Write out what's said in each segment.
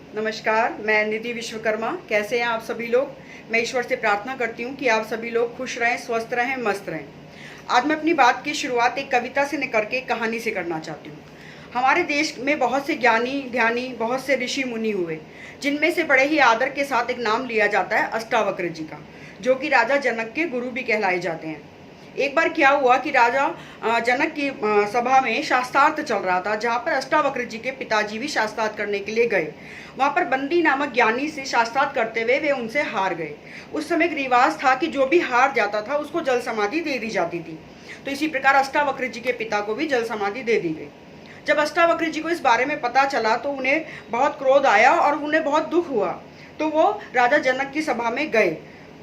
नमस्कार, मैं निधि विश्वकर्मा। कैसे हैं आप सभी लोग? मैं ईश्वर से प्रार्थना करती हूँ कि आप सभी लोग खुश रहें, स्वस्थ रहें, मस्त रहें। आज मैं अपनी बात की शुरुआत एक कविता से करके एक कहानी से करना चाहती हूँ। हमारे देश में बहुत से ज्ञानी ध्यानी, बहुत से ऋषि मुनि हुए, जिनमें से बड़े ही आदर के साथ एक नाम लिया जाता है अष्टावक्र जी का, जो कि राजा जनक के गुरु भी कहलाए जाते हैं। एक बार क्या हुआ कि राजा जनक की सभा में शास्त्रार्थ चल रहा था, जहाँ पर अष्टावक्र जी के पिताजी भी शास्त्रार्थ करने के लिए गए। वहाँ पर बंदी नामक ज्ञानी से शास्त्रार्थ करते हुए वे उनसे हार गए। उस समय एक रिवाज था कि जो भी हार जाता था उसको जल समाधि दे दी जाती थी। तो इसी प्रकार अष्टावक्र जी के पिता को भी जल समाधि दे दी गई। जब अष्टावक्र जी को इस बारे में पता चला तो उन्हें बहुत क्रोध आया और उन्हें बहुत दुख हुआ। तो वो राजा जनक की सभा में गए।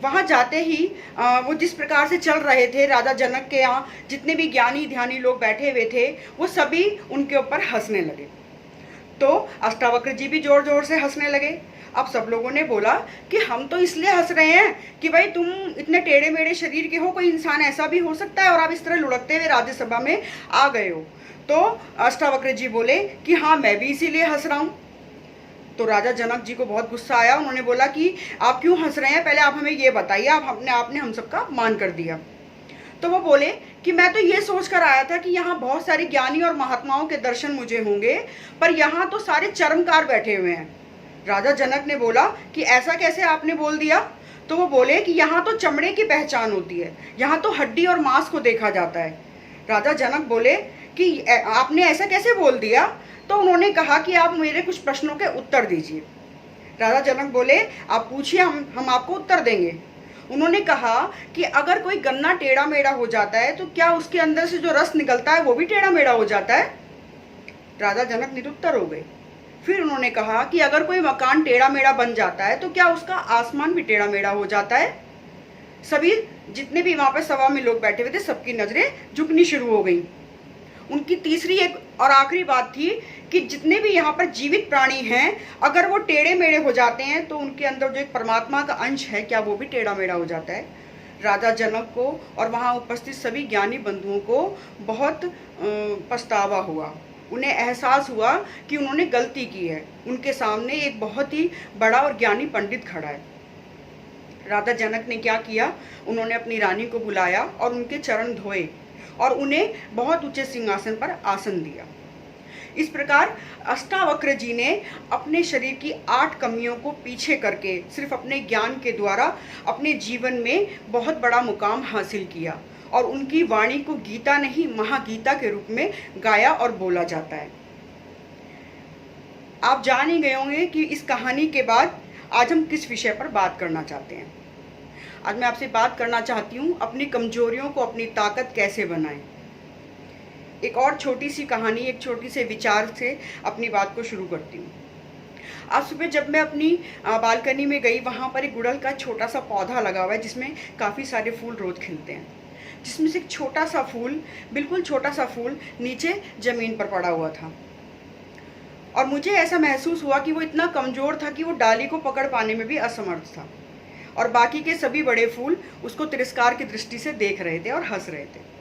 वहां जाते ही वो जिस प्रकार से चल रहे थे, राजा जनक के यहाँ जितने भी ज्ञानी ध्यानी लोग बैठे हुए थे, वो सभी उनके ऊपर हंसने लगे। तो अष्टावक्र जी भी जोर जोर से हंसने लगे। अब सब लोगों ने बोला कि हम तो इसलिए हंस रहे हैं कि भाई तुम इतने टेढ़े मेढ़े शरीर के हो, कोई इंसान ऐसा भी हो सकता है, और आप इस तरह लुढ़कते हुए राज्यसभा में आ गए हो। तो अष्टावक्र जी बोले कि हाँ, मैं भी इसीलिए हंस रहा हूँ। तो राजा जनक जी को बहुत गुस्सा आया। उन्होंने बोला कि आप क्यों हंस रहे हैं, पहले आप हमें ये बताइए, आपने हम सबका अपमान कर दिया। तो वो बोले कि मैं तो ये सोच कर आया था कि यहाँ बहुत सारे ज्ञानी और महात्माओं के दर्शन मुझे होंगे, पर यहाँ तो सारे चर्मकार बैठे हुए हैं। राजा जनक ने बोला कि ऐसा कैसे आपने बोल दिया? तो वो बोले कि यहाँ तो चमड़े की पहचान होती है, यहाँ तो हड्डी और मांस को देखा जाता है। राजा जनक बोले कि आपने ऐसा कैसे बोल दिया? तो उन्होंने कहा कि आप मेरे कुछ प्रश्नों के उत्तर दीजिए। राजा जनक बोले आप पूछिए, हम आपको उत्तर देंगे। उन्होंने कहा कि अगर कोई गन्ना टेढ़ा मेढ़ा हो जाता है तो क्या उसके अंदर से जो रस निकलता है वो भी टेढ़ा मेढ़ा हो जाता है? राजा जनक निरुत्तर हो गए। फिर उन्होंने कहा कि अगर कोई मकान टेढ़ा मेढ़ा बन जाता है तो क्या उसका आसमान भी टेढ़ा मेढ़ा हो जाता है? सभी जितने भी वहां पर सभा में लोग बैठे हुए थे, सबकी नजरें झुकनी शुरू हो गई। उनकी तीसरी एक और आखिरी बात थी कि जितने भी यहाँ पर जीवित प्राणी हैं, अगर वो टेढ़े मेढ़े हो जाते हैं तो उनके अंदर जो एक परमात्मा का अंश है, क्या वो भी टेढ़ा मेढ़ा हो जाता है? राजा जनक को और वहाँ उपस्थित सभी ज्ञानी बंधुओं को बहुत पछतावा हुआ। उन्हें एहसास हुआ कि उन्होंने गलती की है। उनके सामने एक बहुत ही बड़ा और ज्ञानी पंडित खड़ा है। राजा जनक ने क्या किया, उन्होंने अपनी रानी को बुलाया और उनके चरण धोए और उन्हें बहुत ऊंचे सिंहासन पर आसन दिया। इस प्रकार अष्टावक्र जी ने अपने शरीर की 8 कमियों को पीछे करके सिर्फ अपने ज्ञान के द्वारा अपने जीवन में बहुत बड़ा मुकाम हासिल किया, और उनकी वाणी को गीता नहीं, महागीता के रूप में गाया और बोला जाता है। आप जान ही गए होंगे कि इस कहानी के बाद आज हम किस विषय पर बात करना चाहते हैं। आज मैं आपसे बात करना चाहती हूँ अपनी कमजोरियों को अपनी ताकत कैसे बनाएं। एक और छोटी सी कहानी, एक छोटी से विचार से अपनी बात को शुरू करती हूँ। आज सुबह जब मैं अपनी बालकनी में गई, वहाँ पर एक गुड़हल का छोटा सा पौधा लगा हुआ है जिसमें काफ़ी सारे फूल रोज खिलते हैं, जिसमें से एक छोटा सा फूल, बिल्कुल छोटा सा फूल नीचे जमीन पर पड़ा हुआ था। और मुझे ऐसा महसूस हुआ कि वो इतना कमज़ोर था कि वो डाली को पकड़ पाने में भी असमर्थ था, और बाकी के सभी बड़े फूल उसको तिरस्कार की दृष्टि से देख रहे थे और हंस रहे थे।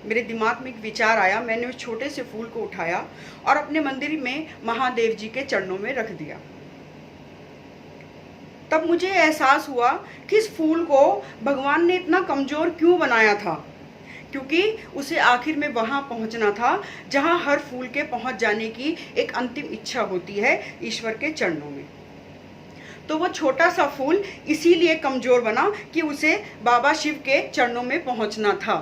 मेरे दिमाग में एक विचार आया। मैंने उस छोटे से फूल को उठाया और अपने मंदिर में महादेव जी के चरणों में रख दिया। तब मुझे एहसास हुआ कि इस फूल को भगवान ने इतना कमज़ोर क्यों बनाया था, क्योंकि उसे आखिर में वहाँ पहुँचना था जहाँ हर फूल के पहुँच जाने की एक अंतिम इच्छा होती है, ईश्वर के चरणों में। तो वो छोटा सा फूल इसीलिए कमज़ोर बना कि उसे बाबा शिव के चरणों में पहुँचना था।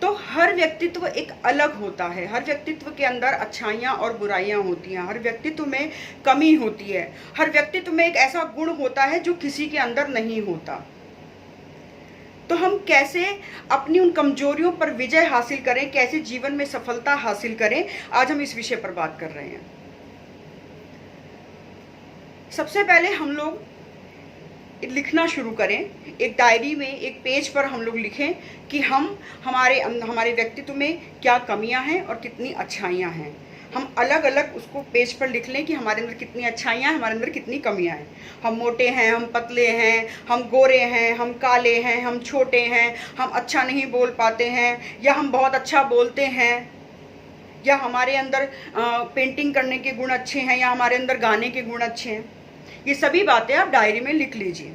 तो हर व्यक्तित्व एक अलग होता है, हर व्यक्तित्व के अंदर अच्छाइयाँ और बुराइयाँ होती हैं, हर व्यक्तित्व में कमी होती है, हर व्यक्तित्व में एक ऐसा गुण होता है जो किसी के अंदर नहीं होता। तो हम कैसे अपनी उन कमजोरियों पर विजय हासिल करें, कैसे जीवन में सफलता हासिल करें, आज हम इस विषय पर बात कर रहे हैं। सबसे पहले हम लोग लिखना शुरू करें। एक डायरी में, एक पेज पर हम लोग लिखें कि हम हमारे व्यक्तित्व में क्या कमियां हैं और कितनी अच्छाइयां हैं। हम अलग अलग उसको पेज पर लिख लें कि हमारे अंदर कितनी अच्छाइयां हैं, हमारे अंदर कितनी कमियां हैं। हम मोटे हैं, हम पतले हैं, हम गोरे हैं, हम काले हैं, हम छोटे हैं, हम अच्छा नहीं बोल पाते हैं, या हम बहुत अच्छा बोलते हैं, या हमारे अंदर पेंटिंग करने के गुण अच्छे हैं, या हमारे अंदर गाने के गुण अच्छे हैं। ये सभी बातें आप डायरी में लिख लीजिए।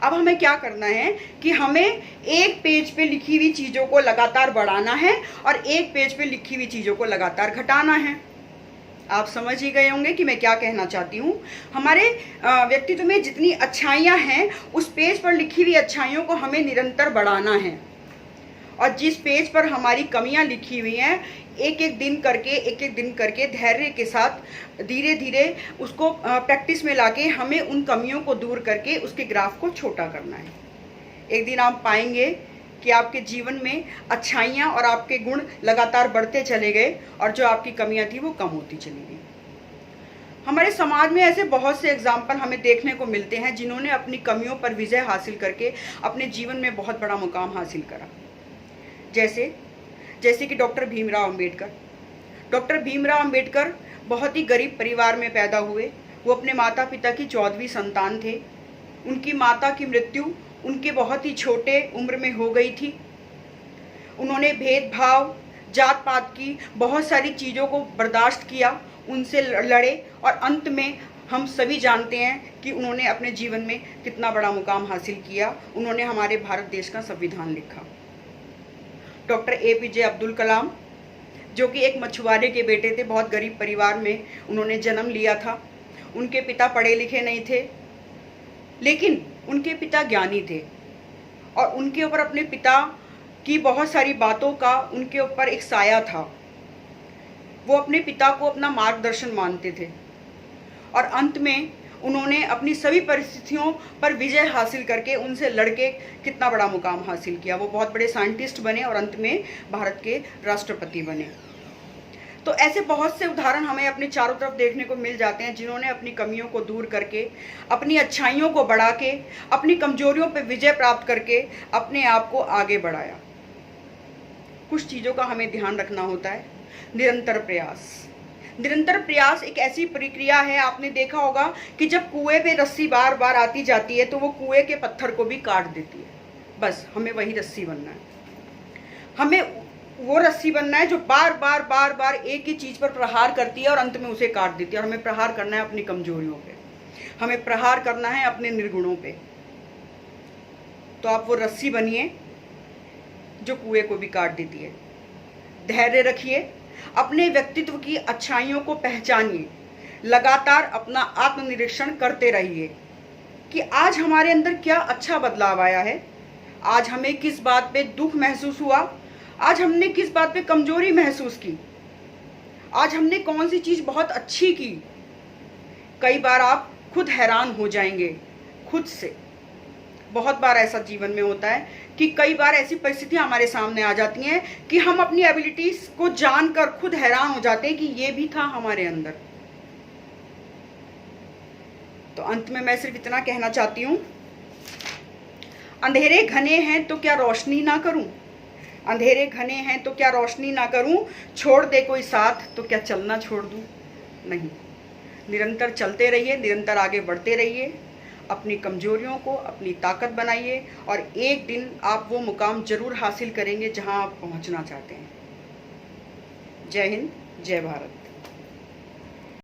अब हमें क्या करना है कि हमें एक पेज पे लिखी हुई चीज़ों को लगातार बढ़ाना है और एक पेज पे लिखी हुई चीज़ों को लगातार घटाना है। आप समझ ही गए होंगे कि मैं क्या कहना चाहती हूँ। हमारे व्यक्तित्व में जितनी अच्छाइयाँ हैं, उस पेज पर लिखी हुई अच्छाइयों को हमें निरंतर बढ़ाना है, और जिस पेज पर हमारी कमियां लिखी हुई हैं, एक एक दिन करके धैर्य के साथ धीरे धीरे उसको प्रैक्टिस में लाके हमें उन कमियों को दूर करके उसके ग्राफ को छोटा करना है। एक दिन आप पाएंगे कि आपके जीवन में अच्छाइयाँ और आपके गुण लगातार बढ़ते चले गए और जो आपकी कमियां थी वो कम होती चली गई। हमारे समाज में ऐसे बहुत से एग्जाम्पल हमें देखने को मिलते हैं जिन्होंने अपनी कमियों पर विजय हासिल करके अपने जीवन में बहुत बड़ा मुकाम हासिल करा। जैसे कि डॉक्टर भीमराव अंबेडकर। डॉक्टर भीमराव अंबेडकर बहुत ही गरीब परिवार में पैदा हुए। वो अपने माता पिता की 14वीं संतान थे। उनकी माता की मृत्यु उनके बहुत ही छोटे उम्र में हो गई थी। उन्होंने भेदभाव, जात पात की बहुत सारी चीज़ों को बर्दाश्त किया, उनसे लड़े, और अंत में हम सभी जानते हैं कि उन्होंने अपने जीवन में कितना बड़ा मुकाम हासिल किया। उन्होंने हमारे भारत देश का संविधान लिखा। डॉक्टर APJ अब्दुल कलाम, जो कि एक मछुआरे के बेटे थे, बहुत गरीब परिवार में उन्होंने जन्म लिया था। उनके पिता पढ़े लिखे नहीं थे, लेकिन उनके पिता ज्ञानी थे, और उनके ऊपर अपने पिता की बहुत सारी बातों का उनके ऊपर एक साया था। वो अपने पिता को अपना मार्गदर्शन मानते थे, और अंत में उन्होंने अपनी सभी परिस्थितियों पर विजय हासिल करके उनसे लड़के कितना बड़ा मुकाम हासिल किया। वो बहुत बड़े साइंटिस्ट बने और अंत में भारत के राष्ट्रपति बने। तो ऐसे बहुत से उदाहरण हमें अपने चारों तरफ देखने को मिल जाते हैं, जिन्होंने अपनी कमियों को दूर करके, अपनी अच्छाइयों को बढ़ा के, अपनी कमजोरियों पर विजय प्राप्त करके अपने आप को आगे बढ़ाया। कुछ चीज़ों का हमें ध्यान रखना होता है। निरंतर प्रयास। निरंतर प्रयास एक ऐसी प्रक्रिया है, आपने देखा होगा कि जब कुएं पे रस्सी बार बार आती जाती है तो वो कुएं के पत्थर को भी काट देती है। बस हमें वही रस्सी बनना है। हमें वो रस्सी बनना है जो बार बार एक ही चीज़ पर प्रहार करती है और अंत में उसे काट देती है। और हमें प्रहार करना है अपनी कमजोरियों पे, हमें प्रहार करना है अपने निर्गुणों पे। तो आप वो रस्सी बनिए जो कुएं को भी काट देती है। धैर्य रखिए, अपने व्यक्तित्व की अच्छाइयों को पहचानिए, लगातार अपना आत्मनिरीक्षण करते रहिए कि आज हमारे अंदर क्या अच्छा बदलाव आया है, आज हमें किस बात पे दुख महसूस हुआ, आज हमने किस बात पे कमजोरी महसूस की, आज हमने कौन सी चीज़ बहुत अच्छी की। कई बार आप खुद हैरान हो जाएंगे खुद से। बहुत बार ऐसा जीवन में होता है कि कई बार ऐसी परिस्थितियां हमारे सामने आ जाती हैं कि हम अपनी एबिलिटीज को जानकर खुद हैरान हो जाते हैं कि ये भी था हमारे अंदर। तो अंत में मैं सिर्फ इतना कहना चाहती हूँ, अंधेरे घने हैं तो क्या रोशनी ना करूं, अंधेरे घने हैं तो क्या रोशनी ना करूं, छोड़ दे कोई साथ तो क्या चलना छोड़ दूं। नहीं, निरंतर चलते रहिए, निरंतर आगे बढ़ते रहिए, अपनी कमजोरियों को अपनी ताकत बनाइए, और एक दिन आप वो मुकाम जरूर हासिल करेंगे जहां आप पहुंचना चाहते हैं। जय हिंद, जय भारत।